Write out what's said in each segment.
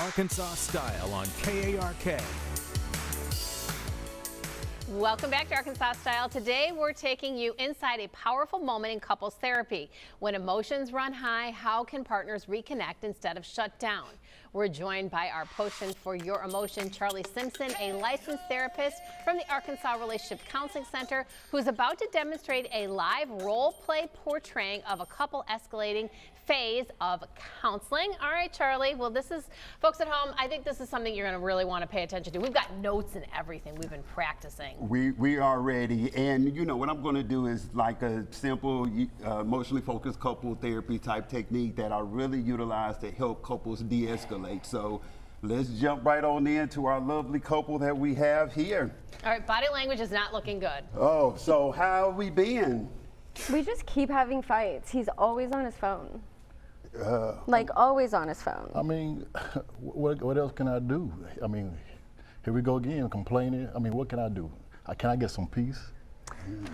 Arkansas Style on KARK. Welcome back to Arkansas Style. Today we're taking you inside a powerful moment in couples therapy. When emotions run high, how can partners reconnect instead of shut down? We're joined by our potion for your emotion, Charlie Simpson, a licensed therapist from the Arkansas Relationship Counseling Center, who's about to demonstrate a live role play portraying of a couple escalating phase of counseling. All right, Charlie. Well, this is, folks at home, I think this is something you're going to really want to pay attention to. We've got notes and everything. We've been practicing. We are ready. And you know, what I'm going to do is like a simple emotionally focused couple therapy type technique that I really utilize to help couples de-escalate. So let's jump right on into our lovely couple that we have here. All right, body language is not looking good. Oh, so how have we been? We just keep having fights. He's always on his phone. Like always on his phone. I mean, what else can I do? I mean, here we go again, complaining. I mean, what can I do? Can I get some peace?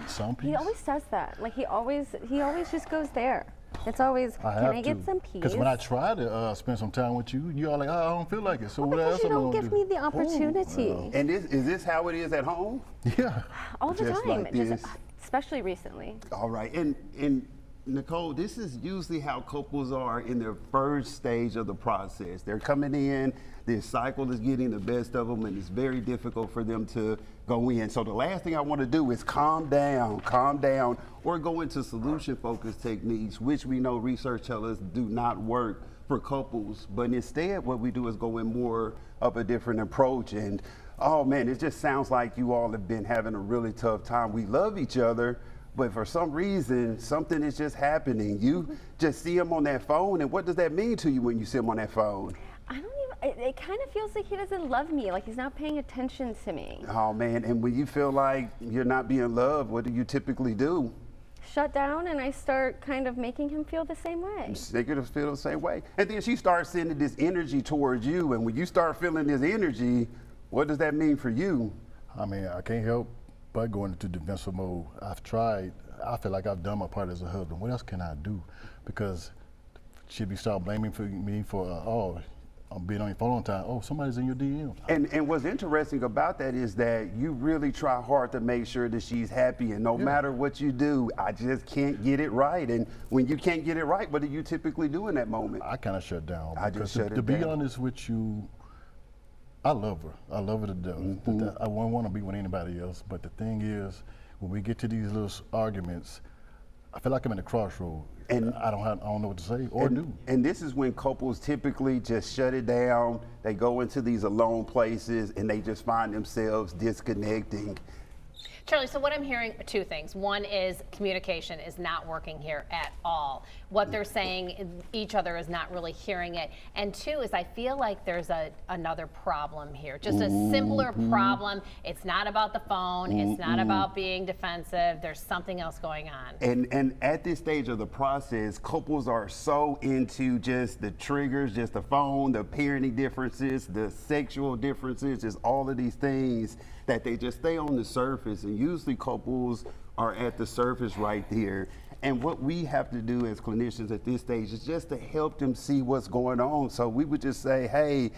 Some peace? He always says that. Like he always just goes there. It's always, can I get some peace? Because when I try to spend some time with you, you're like, oh, I don't feel like it. So well, what else because you am I don't gonna give do? me the opportunity. And is this how it is at home? Yeah. All the Just time. like this? Especially recently. All right. And Nicole, this is usually how couples are in their first stage of the process. They're coming in, this cycle is getting the best of them, and it's very difficult for them to go in. So the last thing I want to do is calm down, or go into solution-focused techniques, which we know research tells us do not work for couples. But instead, what we do is go in more of a different approach. And oh man, it just sounds like you all have been having a really tough time. We love each other, but for some reason, something is just happening. You just see him on that phone, and what does that mean to you when you see him on that phone? I don't even, it kind of feels like he doesn't love me, like he's not paying attention to me. Oh man, and when you feel like you're not being loved, what do you typically do? Shut down, and I start kind of making him feel the same way. Make her feel the same way. And then she starts sending this energy towards you, and when you start feeling this energy, what does that mean for you? I mean, I can't help but going into defensive mode. I've tried. I feel like I've done my part as a husband. What else can I do? Because she'd be start blaming me for, oh, I'm being on your phone all the time. Oh, somebody's in your DM. And what's interesting about that is that you really try hard to make sure that she's happy, and no matter what you do, I just can't get it right. And when you can't get it right, what do you typically do in that moment? I kind of shut down. I just shut it to be down. honest with you, I love her. I love her to death. I wouldn't want to be with anybody else. But the thing is, when we get to these little arguments, I feel like I'm in a crossroad. And I don't know what to say or do. And this is when couples typically just shut it down. They go into these alone places, and they just find themselves disconnecting. Charlie, so what I'm hearing, two things. One is communication is not working here at all. What they're saying, each other is not really hearing it. And two is I feel like there's another problem here, just a simpler problem. It's not about the phone. It's not about being defensive. There's something else going on. And at this stage of the process, couples are so into just the triggers, just the phone, the parenting differences, the sexual differences, just all of these things that they just stay on the surface. And usually couples are at the surface right there. And what we have to do as clinicians at this stage is just to help them see what's going on. So we would just say, hey,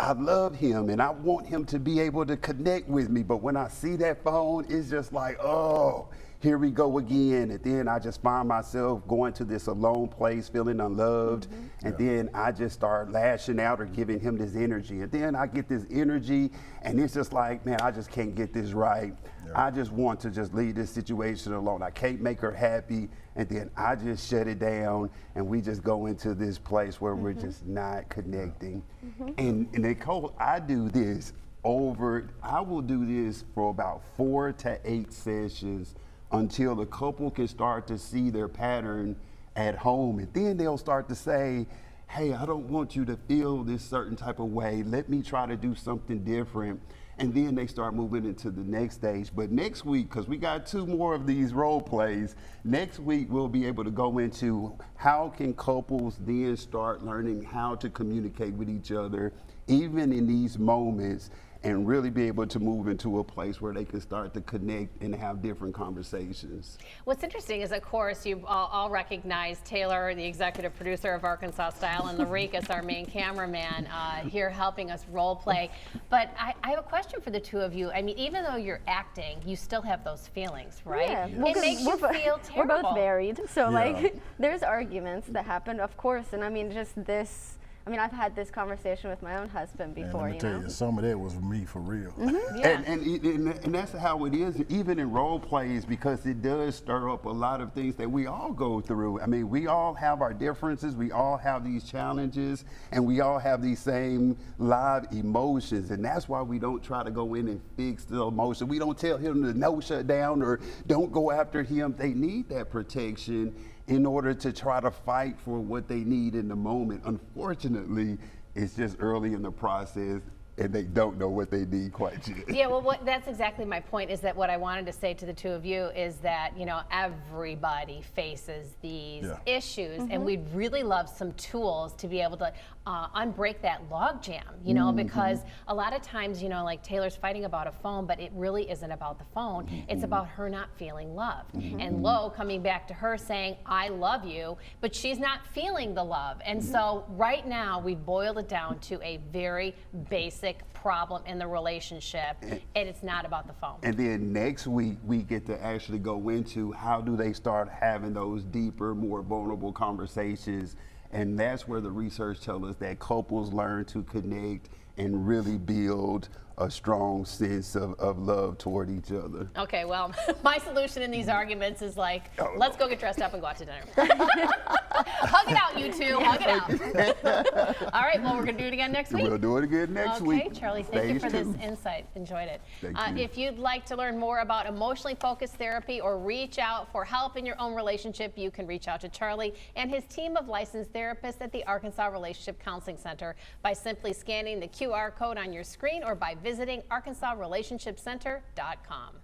I love him and I want him to be able to connect with me. But when I see that phone, it's just like, oh, here we go again. And then I just find myself going to this alone place, feeling unloved. And then I just start lashing out or giving him this energy. And then I get this energy and it's just like, man, I just can't get this right. I just want to just leave this situation alone. I can't make her happy. And then I just shut it down and we just go into this place where we're just not connecting. And Nicole, I do this I will do this for about 4 to 8 sessions until the couple can start to see their pattern at home. And then they'll start to say, hey, I don't want you to feel this certain type of way. Let me try to do something different. And then they start moving into the next stage. But next week, because we got 2 more of these role plays, next week we'll be able to go into how can couples then start learning how to communicate with each other, even in these moments. and really be able to move into a place where they can start to connect and have different conversations. What's interesting is, of course, you all recognize Taylor, the executive producer of Arkansas Style, and Larikas, our main cameraman, here helping us role play. But I have a question for the two of you. I mean, even though you're acting, you still have those feelings, right? Yeah. It Well, 'cause makes you feel terrible. We're both married, so Yeah. like there's arguments that happen, of course, and I mean just this. I mean, I've had this conversation with my own husband And before, let me tell know. you, some of that was me for real. Yeah. And that's how it is, even in role plays, because it does stir up a lot of things that we all go through. I mean, we all have our differences, we all have these challenges, and we all have these same live emotions. And that's why we don't try to go in and fix the emotion. We don't tell him to no shut down or don't go after him. They need that protection in order to try to fight for what they need in the moment. Unfortunately, it's just early in the process and they don't know what they need quite yet. Yeah, well, that's exactly my point, is that what I wanted to say to the two of you is that, you know, everybody faces these issues, and we'd really love some tools to be able to unbreak that log jam, you know, because a lot of times, you know, like Taylor's fighting about a phone, but it really isn't about the phone. It's about her not feeling loved. And Lo coming back to her saying, I love you, but she's not feeling the love. And so right now we've boiled it down to a very basic problem in the relationship, and it's not about the phone. And then next week, we get to actually go into how do they start having those deeper, more vulnerable conversations. And that's where the research tells us that couples learn to connect and really build a strong sense of love toward each other. Okay, well, my solution in these arguments is like, let's go get dressed up and go out to dinner. Hug it out, you two. Hug it out. All right, well, we're going to do it again next week. We'll do it again next week. Okay, Charlie, thank you for Stage this 2. insight. Enjoyed it. Thank you. If you'd like to learn more about emotionally focused therapy or reach out for help in your own relationship, you can reach out to Charlie and his team of licensed therapists at the Arkansas Relationship Counseling Center by simply scanning the QR code on your screen or by visiting arkansasrelationshipcenter.com.